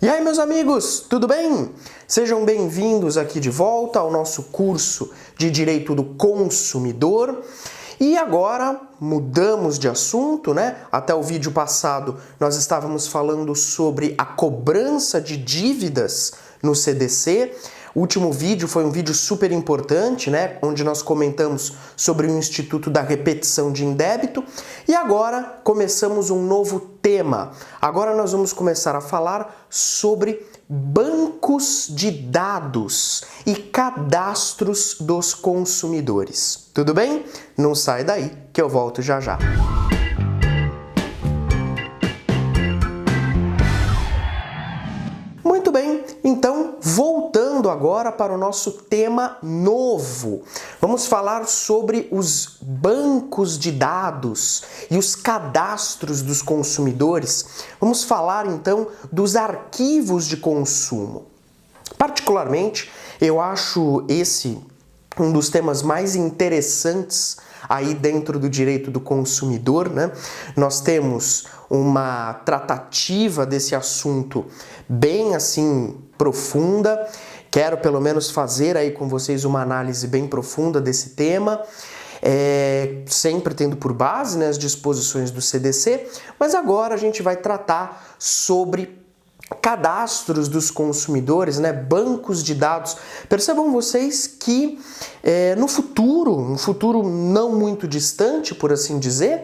E aí, meus amigos, tudo bem? Sejam bem-vindos aqui de volta ao nosso curso de Direito do Consumidor. E agora mudamos de assunto, né? Até o vídeo passado nós estávamos falando sobre a cobrança de dívidas no CDC. O último vídeo foi um vídeo super importante, né? Onde nós comentamos sobre o Instituto da Repetição de Indébito. E agora começamos um novo tema. Agora nós vamos começar a falar sobre bancos de dados e cadastros dos consumidores. Tudo bem? Não sai daí que eu volto já já. Muito bem, então voltando agora para o nosso tema novo. Vamos falar sobre os bancos de dados e os cadastros dos consumidores. Vamos falar então dos arquivos de consumo. Particularmente, eu acho esse um dos temas mais interessantes aí dentro do direito do consumidor, né? Nós temos uma tratativa desse assunto bem assim profunda. Quero pelo menos fazer aí com vocês uma análise bem profunda desse tema, sempre tendo por base, né, as disposições do CDC, mas agora a gente vai tratar sobre cadastros dos consumidores, né, bancos de dados. Percebam vocês que no futuro, um futuro não muito distante, por assim dizer,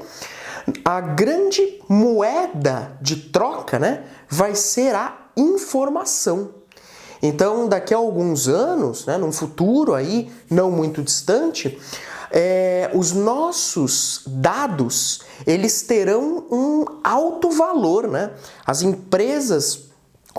a grande moeda de troca, né, vai ser a informação. Então, daqui a alguns anos, né, num futuro aí não muito distante, os nossos dados, eles terão um alto valor, né? As empresas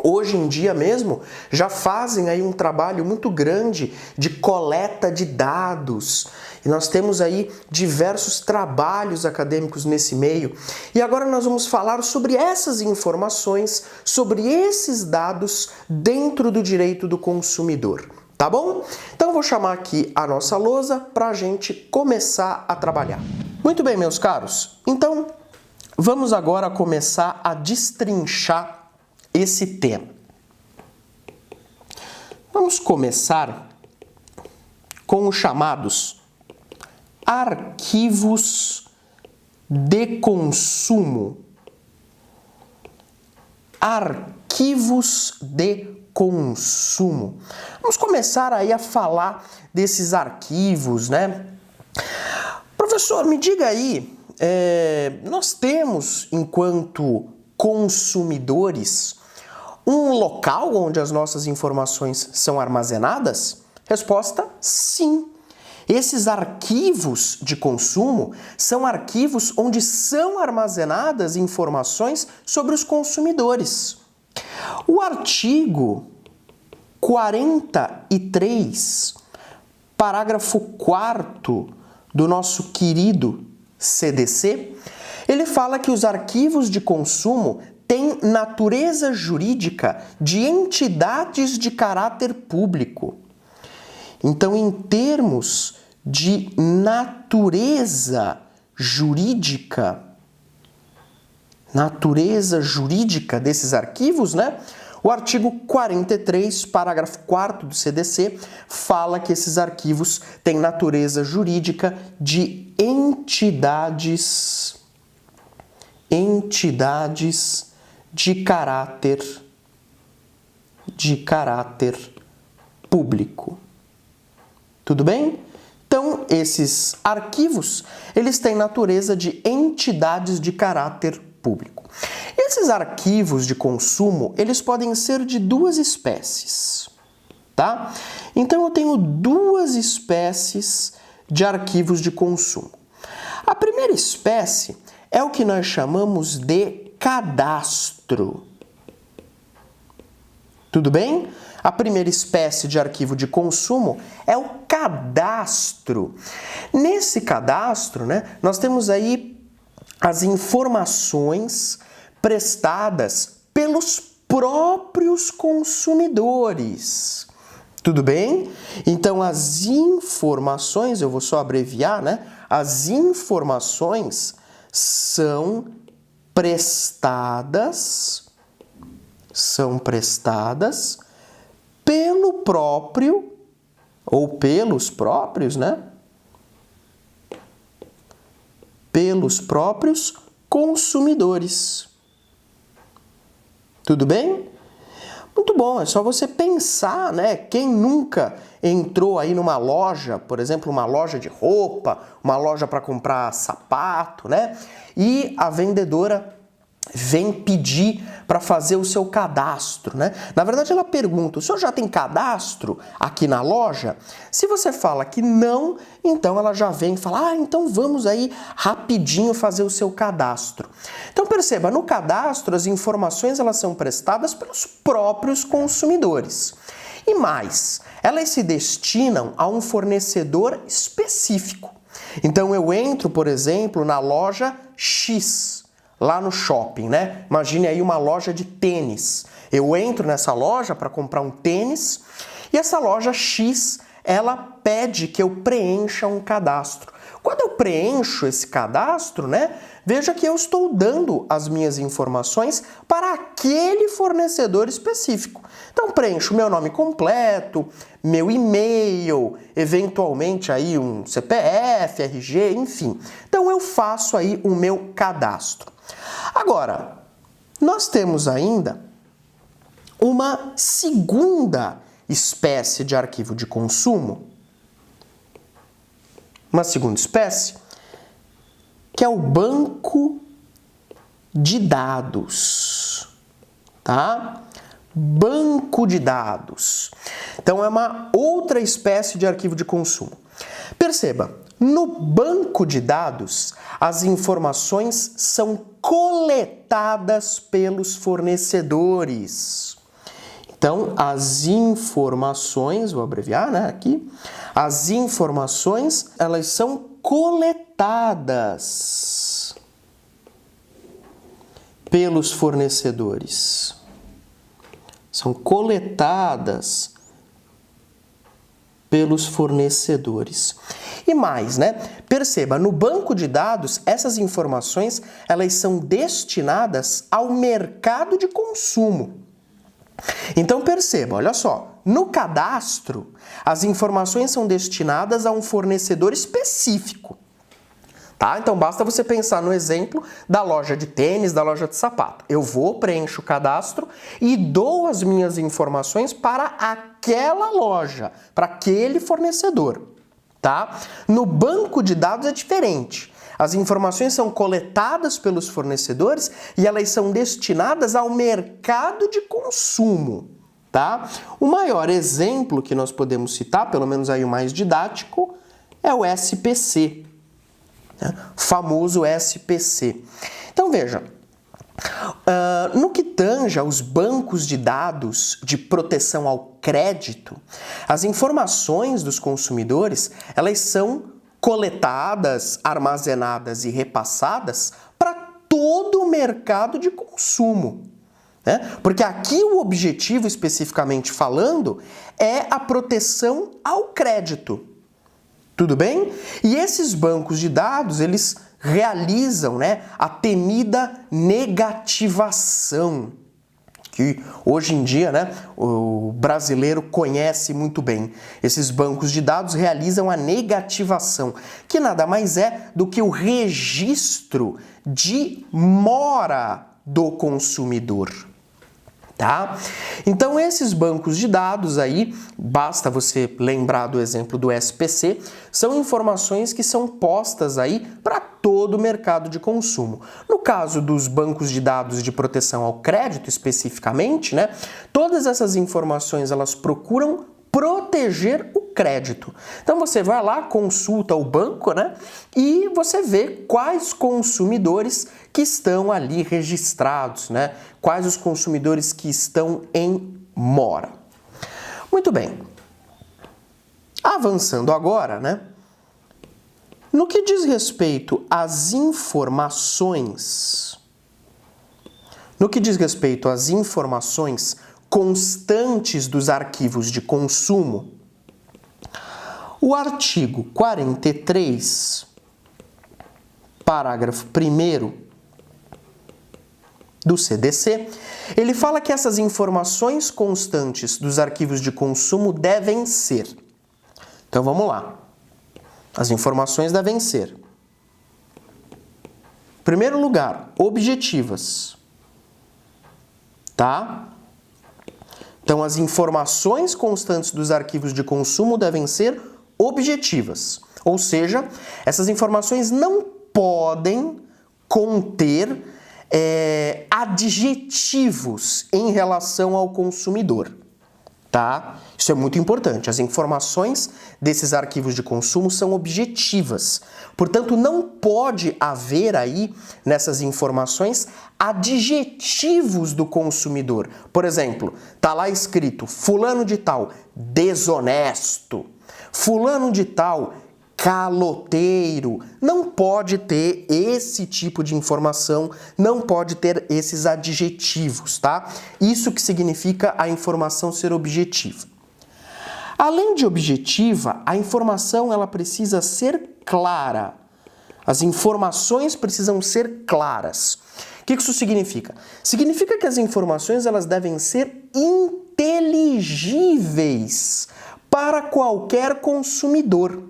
hoje em dia mesmo já fazem aí um trabalho muito grande de coleta de dados. E nós temos aí diversos trabalhos acadêmicos nesse meio. E agora nós vamos falar sobre essas informações, sobre esses dados dentro do direito do consumidor. Tá bom? Então eu vou chamar aqui a nossa lousa para a gente começar a trabalhar. Muito bem, meus caros. Então vamos agora começar a destrinchar esse tema. Vamos começar com os chamados arquivos de consumo. Arquivos de consumo. Vamos começar aí a falar desses arquivos, né? Professor, me diga aí, nós temos, enquanto consumidores, um local onde as nossas informações são armazenadas? Resposta: sim. Esses arquivos de consumo são arquivos onde são armazenadas informações sobre os consumidores. O artigo 43, parágrafo 4º do nosso querido CDC, ele fala que os arquivos de consumo têm natureza jurídica de entidades de caráter público. Então, em termos de natureza jurídica desses arquivos, né? O artigo 43, parágrafo 4º do CDC, fala que esses arquivos têm natureza jurídica de entidades de caráter público. Tudo bem? Então, esses arquivos, eles têm natureza de entidades de caráter público. Esses arquivos de consumo, eles podem ser de duas espécies, tá? Então, eu tenho duas espécies de arquivos de consumo. A primeira espécie é o que nós chamamos de cadastro. Tudo bem? A primeira espécie de arquivo de consumo é o cadastro. Nesse cadastro, né, nós temos aí as informações prestadas pelos próprios consumidores. Tudo bem? Então, as informações, eu vou só abreviar, né? As informações são prestadas são prestadas pelo próprio ou pelos próprios, né? Pelos próprios consumidores. Tudo bem? Muito bom, é só você pensar, né? Quem nunca entrou aí numa loja, por exemplo, uma loja de roupa, uma loja para comprar sapato, né? E a vendedora vem pedir para fazer o seu cadastro, né? Na verdade, ela pergunta: o senhor já tem cadastro aqui na loja? Se você fala que não, então ela já vem e fala: então vamos aí rapidinho fazer o seu cadastro. Então perceba, no cadastro as informações elas são prestadas pelos próprios consumidores. E mais, elas se destinam a um fornecedor específico. Então eu entro, por exemplo, na loja X, lá no shopping, né? Imagine aí uma loja de tênis. Eu entro nessa loja para comprar um tênis e essa loja X, ela pede que eu preencha um cadastro. Quando eu preencho esse cadastro, né? Veja que eu estou dando as minhas informações para aquele fornecedor específico. Então preencho meu nome completo, meu e-mail, eventualmente aí um CPF, RG, enfim. Então eu faço aí o meu cadastro. Agora, nós temos ainda uma segunda espécie de arquivo de consumo, uma segunda espécie, que é o banco de dados, tá? Banco de dados. Então é uma outra espécie de arquivo de consumo. Perceba, no banco de dados, as informações são coletadas pelos fornecedores. Então, as informações, vou abreviar, né, aqui, as informações, elas são coletadas pelos fornecedores. São coletadas pelos fornecedores. E mais, né? Perceba, no banco de dados, essas informações, elas são destinadas ao mercado de consumo. Então perceba, olha só, no cadastro, as informações são destinadas a um fornecedor específico. Tá? Então basta você pensar no exemplo da loja de tênis, da loja de sapato. Eu vou, preencho o cadastro e dou as minhas informações para aquela loja, para aquele fornecedor. Tá? No banco de dados é diferente. As informações são coletadas pelos fornecedores e elas são destinadas ao mercado de consumo. Tá? O maior exemplo que nós podemos citar, pelo menos aí o mais didático, é o SPC. Famoso SPC. Então veja, no que tange aos bancos de dados de proteção ao crédito, as informações dos consumidores, elas são coletadas, armazenadas e repassadas para todo o mercado de consumo. Né? Porque aqui o objetivo, especificamente falando, é a proteção ao crédito. Tudo bem? E esses bancos de dados, eles realizam, né, a temida negativação, que hoje em dia, né, o brasileiro conhece muito bem. Esses bancos de dados realizam a negativação, que nada mais é do que o registro de mora do consumidor. Tá? Então esses bancos de dados aí, basta você lembrar do exemplo do SPC, são informações que são postas aí para todo o mercado de consumo. No caso dos bancos de dados de proteção ao crédito especificamente, né, todas essas informações elas procuram proteger o crédito. Então você vai lá, consulta o banco, né, e você vê quais consumidores que estão ali registrados, né? Quais os consumidores que estão em mora. Muito bem. Avançando agora, né? No que diz respeito às informações, constantes dos arquivos de consumo, o artigo 43, parágrafo 1º, do CDC, ele fala que essas informações constantes dos arquivos de consumo devem ser. Então vamos lá. As informações devem ser, em primeiro lugar, objetivas. Tá? Então as informações constantes dos arquivos de consumo devem ser objetivas. Ou seja, essas informações não podem conter adjetivos em relação ao consumidor, tá? Isso é muito importante. As informações desses arquivos de consumo são objetivas. Portanto, não pode haver aí, nessas informações, adjetivos do consumidor. Por exemplo, tá lá escrito fulano de tal, desonesto. Fulano de tal, caloteiro. Não pode ter esse tipo de informação, não pode ter esses adjetivos, tá? Isso que significa a informação ser objetiva. Além de objetiva, a informação ela precisa ser clara. As informações precisam ser claras. O que isso significa? Significa que as informações elas devem ser inteligíveis para qualquer consumidor.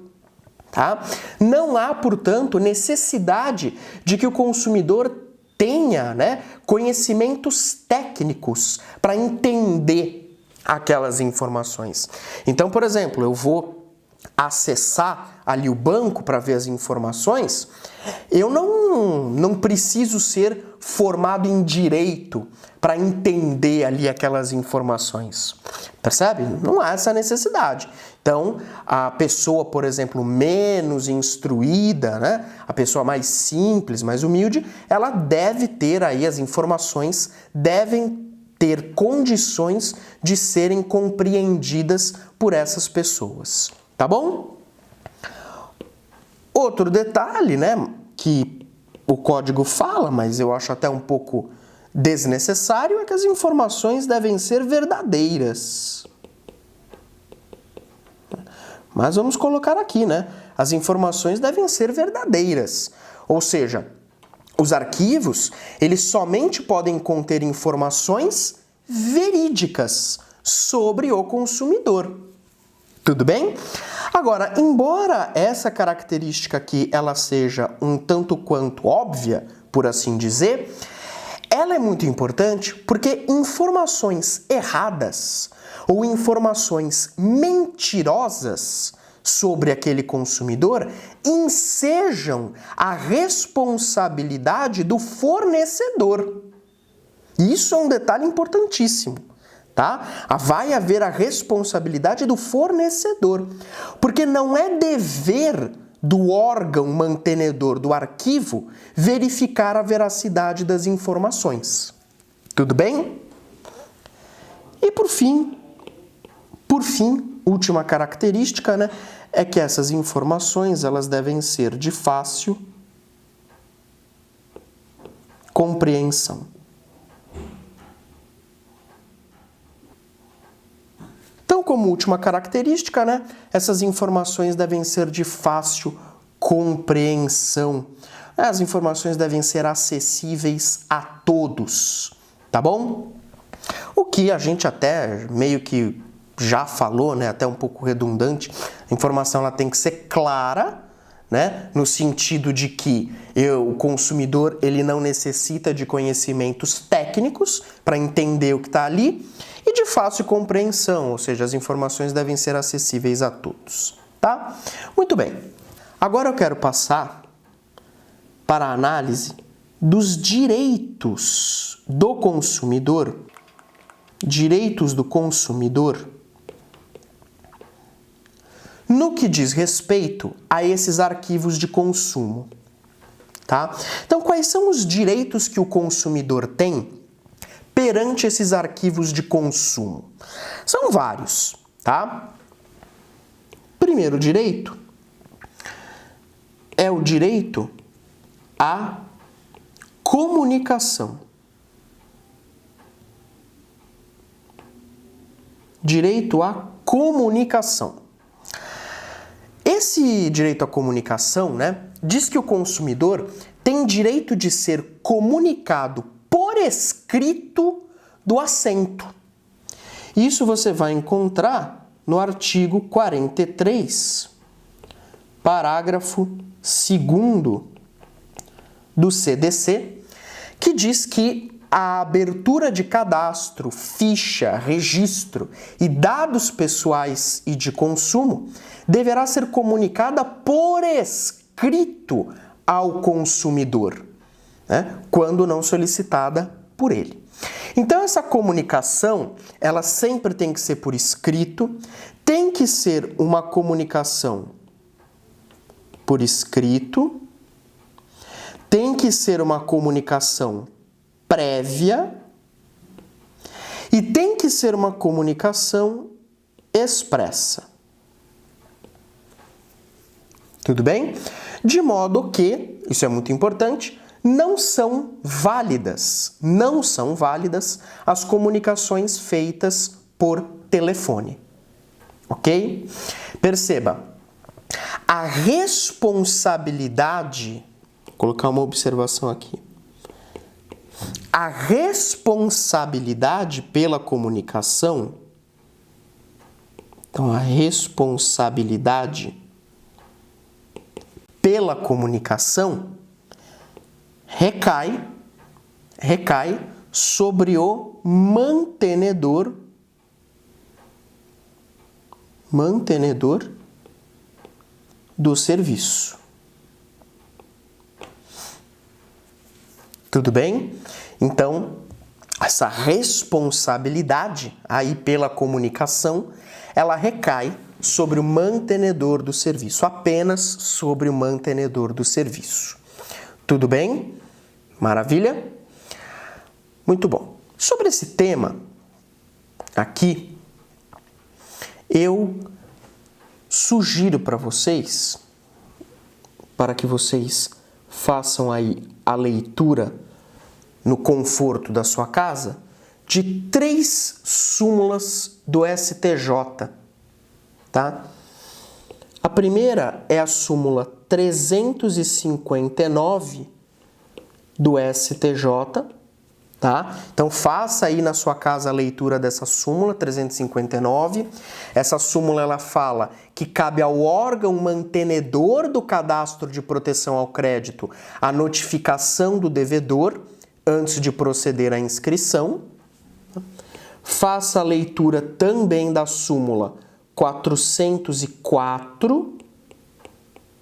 Tá? Não há, portanto, necessidade de que o consumidor tenha, conhecimentos técnicos para entender aquelas informações. Então, por exemplo, eu vou acessar ali o banco para ver as informações, eu não preciso ser formado em direito para entender ali aquelas informações. Percebe? Não há essa necessidade. Então, a pessoa, por exemplo, menos instruída, a pessoa mais simples, mais humilde, ela deve ter aí as informações, devem ter condições de serem compreendidas por essas pessoas. Tá bom? Outro detalhe, que o código fala, mas eu acho até um pouco desnecessário, é que as informações devem ser verdadeiras. Mas vamos colocar aqui, As informações devem ser verdadeiras. Ou seja, os arquivos, eles somente podem conter informações verídicas sobre o consumidor. Tudo bem? Agora, embora essa característica aqui ela seja um tanto quanto óbvia, por assim dizer, ela é muito importante porque informações erradas ou informações mentirosas sobre aquele consumidor ensejam a responsabilidade do fornecedor. Isso é um detalhe importantíssimo. Tá? Vai haver a responsabilidade do fornecedor, porque não é dever do órgão mantenedor do arquivo verificar a veracidade das informações. Tudo bem? E por fim, última característica, é que essas informações elas devem ser de fácil compreensão. Então, como última característica, essas informações devem ser de fácil compreensão. As informações devem ser acessíveis a todos, tá bom? O que a gente até meio que já falou, até um pouco redundante, a informação ela tem que ser clara, no sentido de que o consumidor ele não necessita de conhecimentos técnicos para entender o que está ali, e de fácil compreensão, ou seja, as informações devem ser acessíveis a todos, tá? Muito bem. Agora eu quero passar para a análise dos direitos do consumidor, no que diz respeito a esses arquivos de consumo, tá? Então, quais são os direitos que o consumidor tem perante esses arquivos de consumo? São vários, tá? Primeiro direito é o direito à comunicação. Direito à comunicação. Esse direito à comunicação, diz que o consumidor tem direito de ser comunicado por escrito do assento. Isso você vai encontrar no artigo 43, parágrafo 2º do CDC, que diz que a abertura de cadastro, ficha, registro e dados pessoais e de consumo deverá ser comunicada por escrito ao consumidor, né, quando não solicitada por ele. Então essa comunicação, ela sempre tem que ser por escrito, tem que ser uma comunicação por escrito, tem que ser uma comunicação prévia e tem que ser uma comunicação expressa. Tudo bem? De modo que, isso é muito importante, não são válidas as comunicações feitas por telefone. Ok? Perceba, a responsabilidade, vou colocar uma observação aqui, a responsabilidade pela comunicação, então a responsabilidade pela comunicação recai sobre o mantenedor do serviço. Tudo bem? Então, essa responsabilidade aí pela comunicação, ela recai sobre o mantenedor do serviço, apenas sobre o mantenedor do serviço. Tudo bem? Maravilha? Muito bom. Sobre esse tema aqui, eu sugiro para vocês, para que vocês façam aí a leitura no conforto da sua casa, de 3 súmulas do STJ, tá? A primeira é a súmula 359 do STJ, tá? Então faça aí na sua casa a leitura dessa súmula 359. Essa súmula ela fala que cabe ao órgão mantenedor do cadastro de proteção ao crédito a notificação do devedor antes de proceder à inscrição. Faça a leitura também da súmula 404,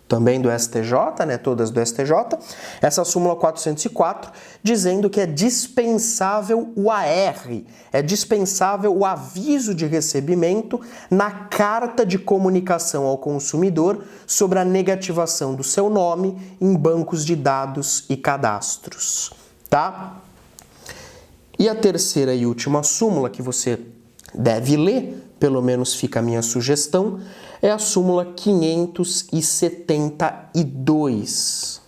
também do STJ, né? Todas do STJ. Essa súmula 404, dizendo que é dispensável o AR, é dispensável o aviso de recebimento na carta de comunicação ao consumidor sobre a negativação do seu nome em bancos de dados e cadastros, tá? E a terceira e última súmula que você deve ler, pelo menos fica a minha sugestão, é a súmula 572,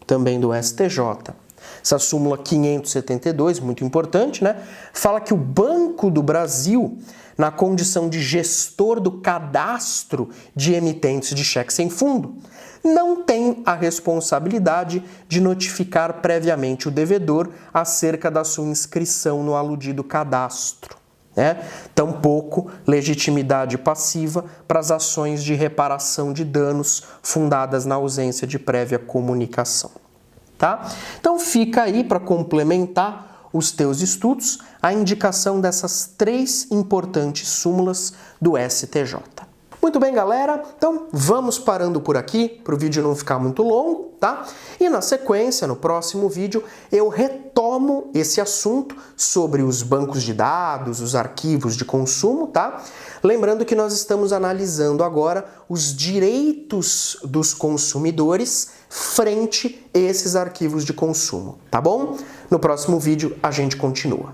também do STJ. Essa súmula 572, muito importante, né? Fala que o Banco do Brasil, na condição de gestor do cadastro de emitentes de cheque sem fundo, não tem a responsabilidade de notificar previamente o devedor acerca da sua inscrição no aludido cadastro, né? Tampouco legitimidade passiva para as ações de reparação de danos fundadas na ausência de prévia comunicação, tá? Então fica aí para complementar os teus estudos a indicação dessas 3 importantes súmulas do STJ. Muito bem, galera, então vamos parando por aqui para o vídeo não ficar muito longo, tá? E na sequência, no próximo vídeo, eu retomo esse assunto sobre os bancos de dados, os arquivos de consumo, tá? Lembrando que nós estamos analisando agora os direitos dos consumidores frente a esses arquivos de consumo, tá bom? No próximo vídeo a gente continua.